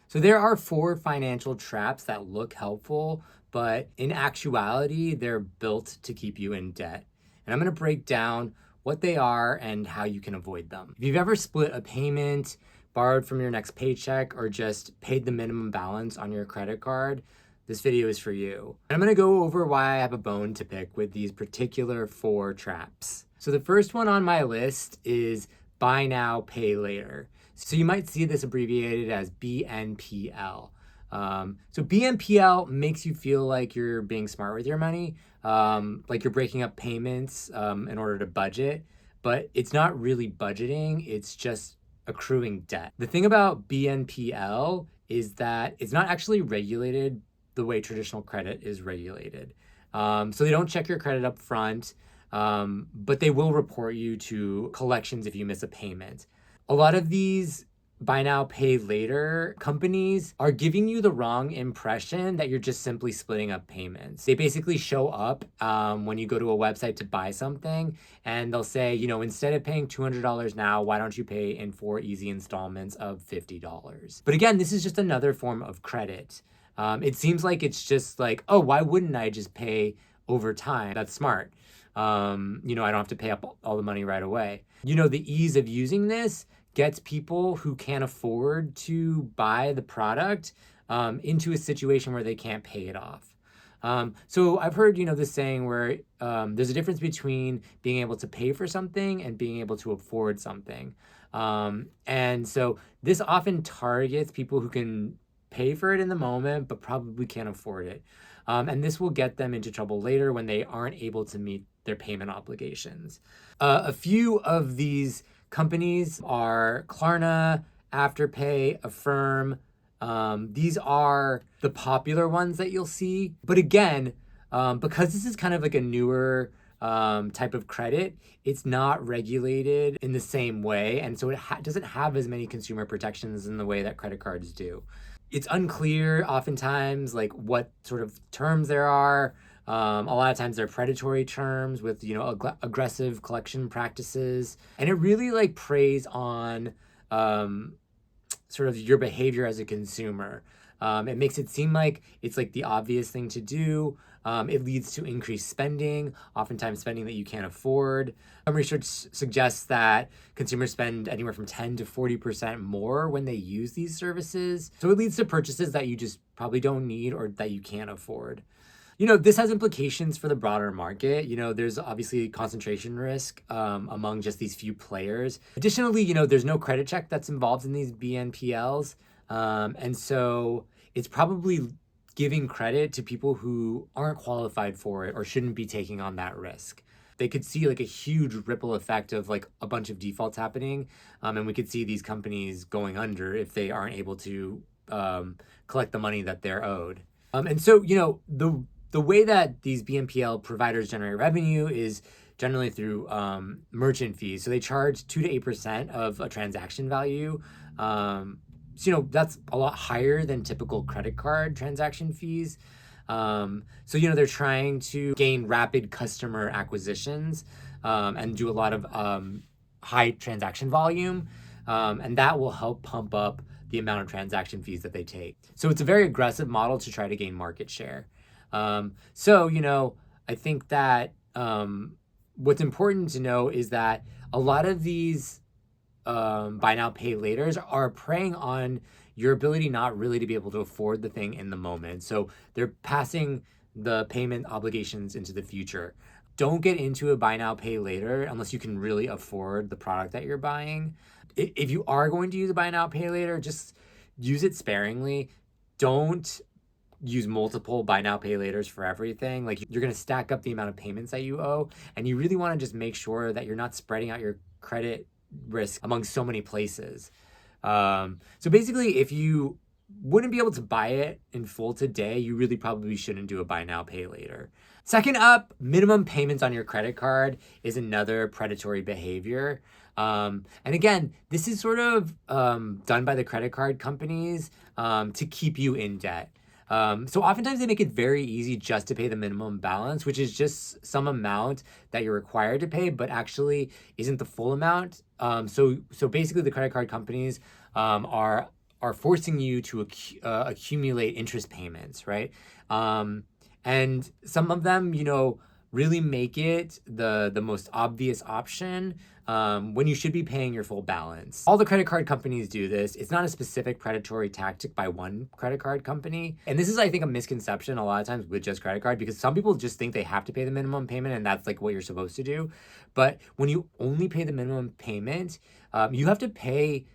So there are four financial traps that look helpful, but in actuality, they're built to keep you in debt. And I'm going to break down what they are and how you can avoid them. If you've ever split a payment, borrowed from your next paycheck, or just paid the minimum balance on your credit card, this video is for you. And I'm going to go over why I have a bone to pick with these particular four traps. So the first one on my list is buy now, pay later. So you might see this abbreviated as BNPL. So BNPL makes you feel like you're being smart with your money, like you're breaking up payments in order to budget, but it's not really budgeting, it's just accruing debt. The thing about BNPL is that it's not actually regulated the way traditional credit is regulated. So they don't check your credit up front, but they will report you to collections if you miss a payment. A lot of these buy now, pay later companies are giving you the wrong impression that you're just simply splitting up payments. They basically show up when you go to a website to buy something, and they'll say, instead of paying $200 now, why don't you pay in 4 easy installments of $50? But again, this is just another form of credit. It seems like it's just like, oh, why wouldn't I just pay over time? That's smart. I don't have to pay up all the money right away. The ease of using this gets people who can't afford to buy the product into a situation where they can't pay it off. So I've heard, this saying where there's a difference between being able to pay for something and being able to afford something. And so this often targets people who can pay for it in the moment, but probably can't afford it. And this will get them into trouble later when they aren't able to meet their payment obligations. A few of these companies are Klarna, Afterpay, Affirm. These are the popular ones that you'll see. But again, because this is kind of like a newer type of credit, it's not regulated in the same way. And so it doesn't have as many consumer protections in the way that credit cards do. It's unclear oftentimes like what sort of terms there are. A lot of times they're predatory terms with, aggressive collection practices. And it really like preys on sort of your behavior as a consumer. It makes it seem like it's like the obvious thing to do. It leads to increased spending, oftentimes spending that you can't afford. Some research suggests that consumers spend anywhere from 10 to 40% more when they use these services. So it leads to purchases that you just probably don't need or that you can't afford. This has implications for the broader market. There's obviously concentration risk among just these few players. Additionally, there's no credit check that's involved in these BNPLs. And so it's probably giving credit to people who aren't qualified for it or shouldn't be taking on that risk. They could see like a huge ripple effect of like a bunch of defaults happening. And we could see these companies going under if they aren't able to collect the money that they're owed. And so, the way that these BNPL providers generate revenue is generally through merchant fees. So they charge 2 to 8% of a transaction value. So, that's a lot higher than typical credit card transaction fees. So, they're trying to gain rapid customer acquisitions and do a lot of high transaction volume. And that will help pump up the amount of transaction fees that they take. So it's a very aggressive model to try to gain market share. I think that what's important to know is that a lot of these buy now, pay laters are preying on your ability not really to be able to afford the thing in the moment. So they're passing the payment obligations into the future. Don't get into a buy now, pay later unless you can really afford the product that you're buying. If you are going to use a buy now, pay later, just use it sparingly. Don't use multiple buy now, pay laters for everything. Like you're going to stack up the amount of payments that you owe. And you really want to just make sure that you're not spreading out your credit risk among so many places. So basically, if you wouldn't be able to buy it in full today, you really probably shouldn't do a buy now, pay later. Second up, minimum payments on your credit card is another predatory behavior. And again, this is sort of done by the credit card companies to keep you in debt. So oftentimes they make it very easy just to pay the minimum balance, which is just some amount that you're required to pay, but actually isn't the full amount. So basically the credit card companies are are forcing you to accumulate interest payments, right? And some of them, really make it the most obvious option when you should be paying your full balance. All the credit card companies do this. It's not a specific predatory tactic by one credit card company. And this is, I think, a misconception a lot of times with just credit card, because some people just think they have to pay the minimum payment and that's like what you're supposed to do. But when you only pay the minimum payment, you have to pay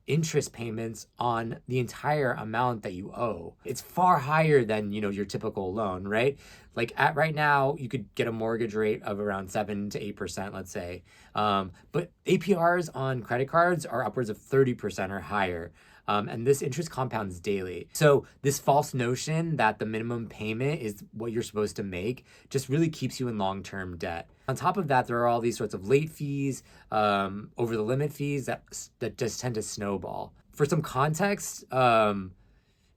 interest payments on the entire amount that you owe. It's far higher than, your typical loan, right? Like at right now, you could get a mortgage rate of around 7 to 8%, let's say. But APRs on credit cards are upwards of 30% or higher. And this interest compounds daily. So this false notion that the minimum payment is what you're supposed to make just really keeps you in long-term debt. On top of that, there are all these sorts of late fees, over the limit fees that just tend to snowball. For some context,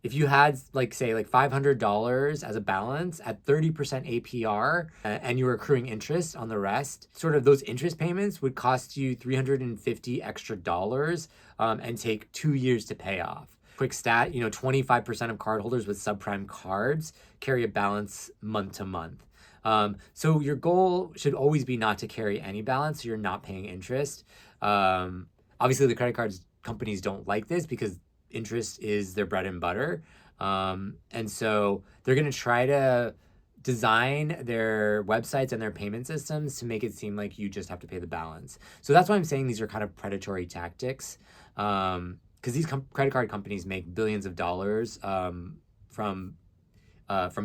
if you had like $500 as a balance at 30% APR and you were accruing interest on the rest, sort of those interest payments would cost you $350 extra and take 2 years to pay off. Quick stat, 25% of cardholders with subprime cards carry a balance month to month. So your goal should always be not to carry any balance, so you're not paying interest. Obviously, the credit cards companies don't like this because interest is their bread and butter. And so they're going to try to design their websites and their payment systems to make it seem like you just have to pay the balance. So that's why I'm saying these are kind of predatory tactics, because these credit card companies make billions of dollars from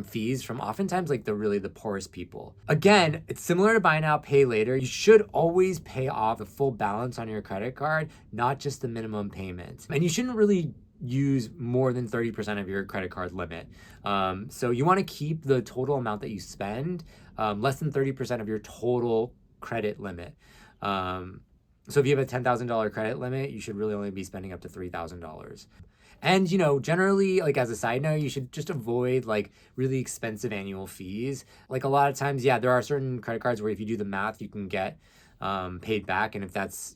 fees from oftentimes like the poorest people. Again, it's similar to buy now, pay later. You should always pay off the full balance on your credit card, not just the minimum payment. And you shouldn't really use more than 30% of your credit card limit. So you want to keep the total amount that you spend less than 30% of your total credit limit. So if you have a $10,000 credit limit, you should really only be spending up to $3,000. And, generally, like as a side note, you should just avoid like really expensive annual fees. Like a lot of times, yeah, there are certain credit cards where if you do the math, you can get paid back. And if that's,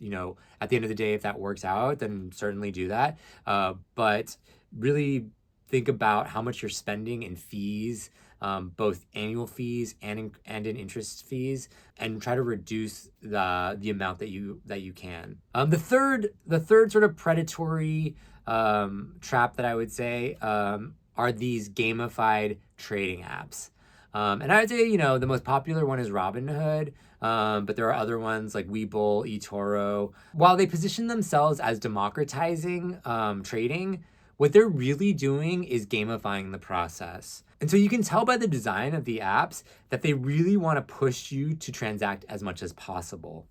at the end of the day, if that works out, then certainly do that. But really think about how much you're spending in fees, both annual fees and in interest fees, and try to reduce the amount that you can. The third sort of predatory trap that I would say are these gamified trading apps. And I would say, the most popular one is Robinhood, but there are other ones like Webull, eToro. While they position themselves as democratizing trading, what they're really doing is gamifying the process. And so you can tell by the design of the apps that they really want to push you to transact as much as possible.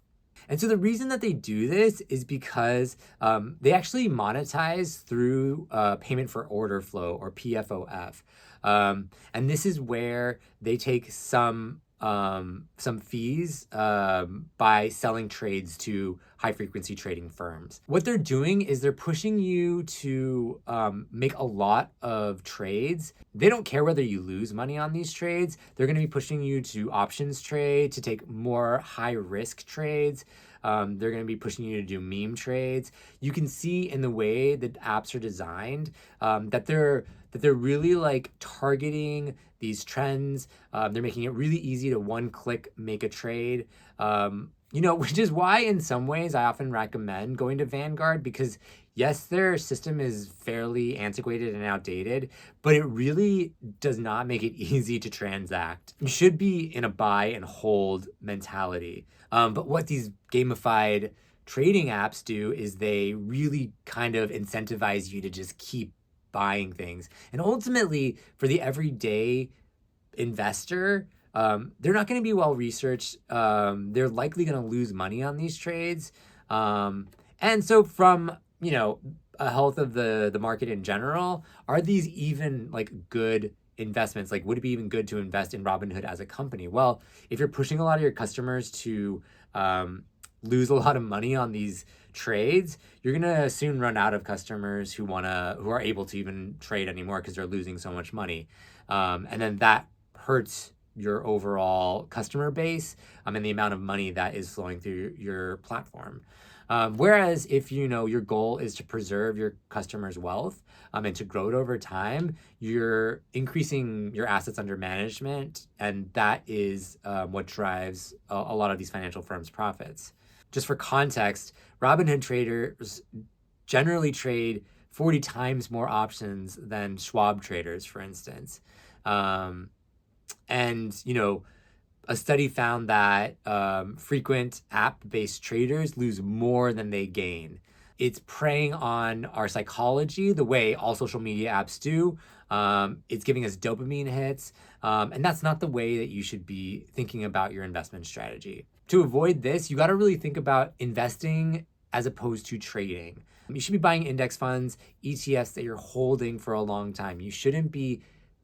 And so the reason that they do this is because they actually monetize through payment for order flow, or PFOF. And this is where they take some fees by selling trades to high frequency trading firms. What they're doing is they're pushing you to make a lot of trades. They don't care whether you lose money on these trades. They're going to be pushing you to options trade, to take more high risk trades. They're going to be pushing you to do meme trades. You can see in the way that apps are designed that they're really like targeting these trends. They're making it really easy to one click make a trade. Which is why in some ways I often recommend going to Vanguard, because yes, their system is fairly antiquated and outdated, but it really does not make it easy to transact. You should be in a buy and hold mentality. But what these gamified trading apps do is they really kind of incentivize you to just keep buying things. And ultimately, for the everyday investor, they're not going to be well researched. They're likely going to lose money on these trades. And so from, a health of the market in general, are these even like good investments? Like, would it be even good to invest in Robinhood as a company? Well, if you're pushing a lot of your customers to lose a lot of money on these trades, you're gonna soon run out of customers who are able to even trade anymore because they're losing so much money, and then that hurts your overall customer base and the amount of money that is flowing through your platform. Whereas if your goal is to preserve your customers' wealth and to grow it over time, you're increasing your assets under management, and that is what drives a lot of these financial firms' profits. Just for context, Robinhood traders generally trade 40 times more options than Schwab traders, for instance. Um, and a study found that frequent app-based traders lose more than they gain. It's preying on our psychology the way all social media apps do. It's giving us dopamine hits, and that's not the way that you should be thinking about your investment strategy. To avoid this, you got to really think about investing as opposed to trading. You should be buying index funds, ETFs that you're holding for a long time. You shouldn't be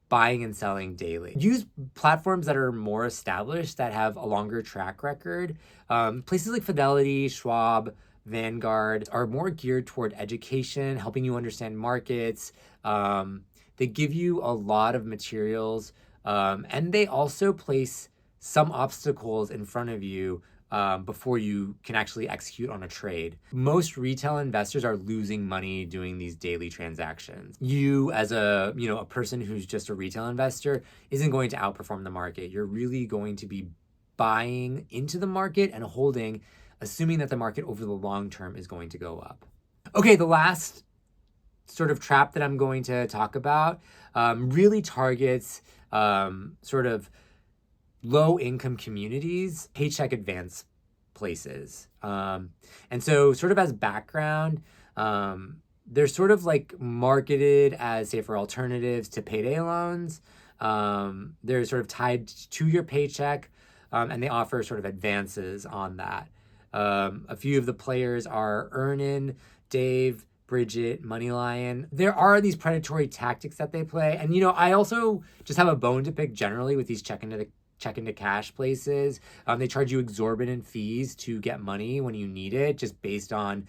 buying and selling daily. Use platforms that are more established, that have a longer track record. Places like Fidelity, Schwab, Vanguard are more geared toward education, helping you understand markets. They give you a lot of materials, and they also place some obstacles in front of you before you can actually execute on a trade. Most retail investors are losing money doing these daily transactions. You, as a person who's just a retail investor, isn't going to outperform the market. You're really going to be buying into the market and holding, assuming that the market over the long term is going to go up. Okay, the last sort of trap that I'm going to talk about really targets sort of low income communities, paycheck advance places. And so sort of as background, they're sort of like marketed as safer alternatives to payday loans. They're sort of tied to your paycheck, and they offer sort of advances on that. A few of the players are Earnin, Dave, Bridget, Moneylion. There are these predatory tactics that they play. And, I also just have a bone to pick generally with these check into cash places. They charge you exorbitant fees to get money when you need it, just based on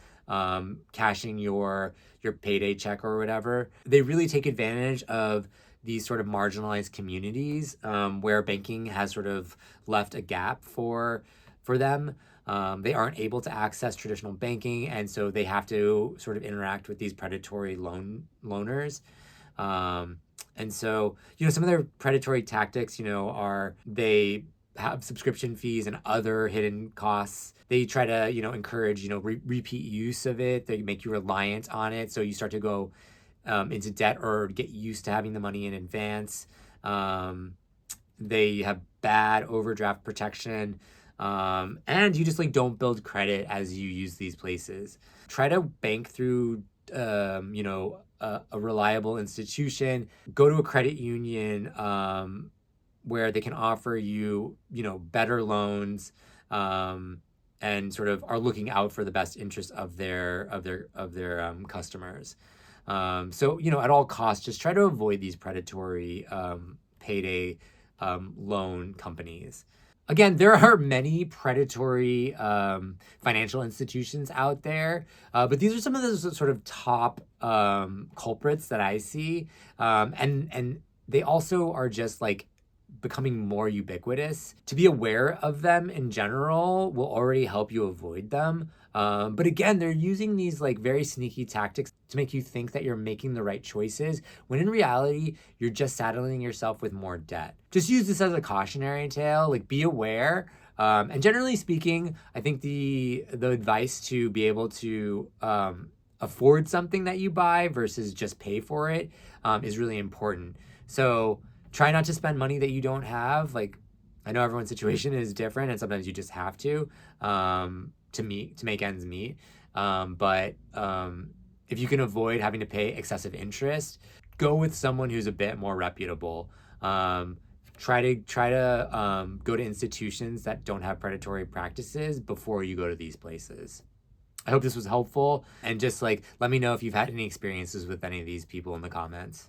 cashing your payday check or whatever. They really take advantage of these sort of marginalized communities where banking has sort of left a gap for them. They aren't able to access traditional banking, and so they have to sort of interact with these predatory loaners. And so, some of their predatory tactics, are they have subscription fees and other hidden costs. They try to, encourage, repeat use of it. They make you reliant on it. So you start to go into debt or get used to having the money in advance. They have bad overdraft protection. And you just don't build credit as you use these places. Try to bank through, a reliable institution. Go to a credit union where they can offer you, better loans, and sort of are looking out for the best interest of their customers. So at all costs, just try to avoid these predatory payday loan companies. Again, there are many predatory financial institutions out there, but these are some of the sort of top culprits that I see, and they also are just becoming more ubiquitous. To be aware of them in general will already help you avoid them. But again, they're using these very sneaky tactics to make you think that you're making the right choices, when in reality, you're just saddling yourself with more debt. Just use this as a cautionary tale, be aware. And generally speaking, I think the advice to be able to afford something that you buy versus just pay for it is really important. So try not to spend money that you don't have. I know everyone's situation is different, and sometimes you just have to make ends meet. But if you can avoid having to pay excessive interest, go with someone who's a bit more reputable. Try to go to institutions that don't have predatory practices before you go to these places. I hope this was helpful, and just let me know if you've had any experiences with any of these people in the comments.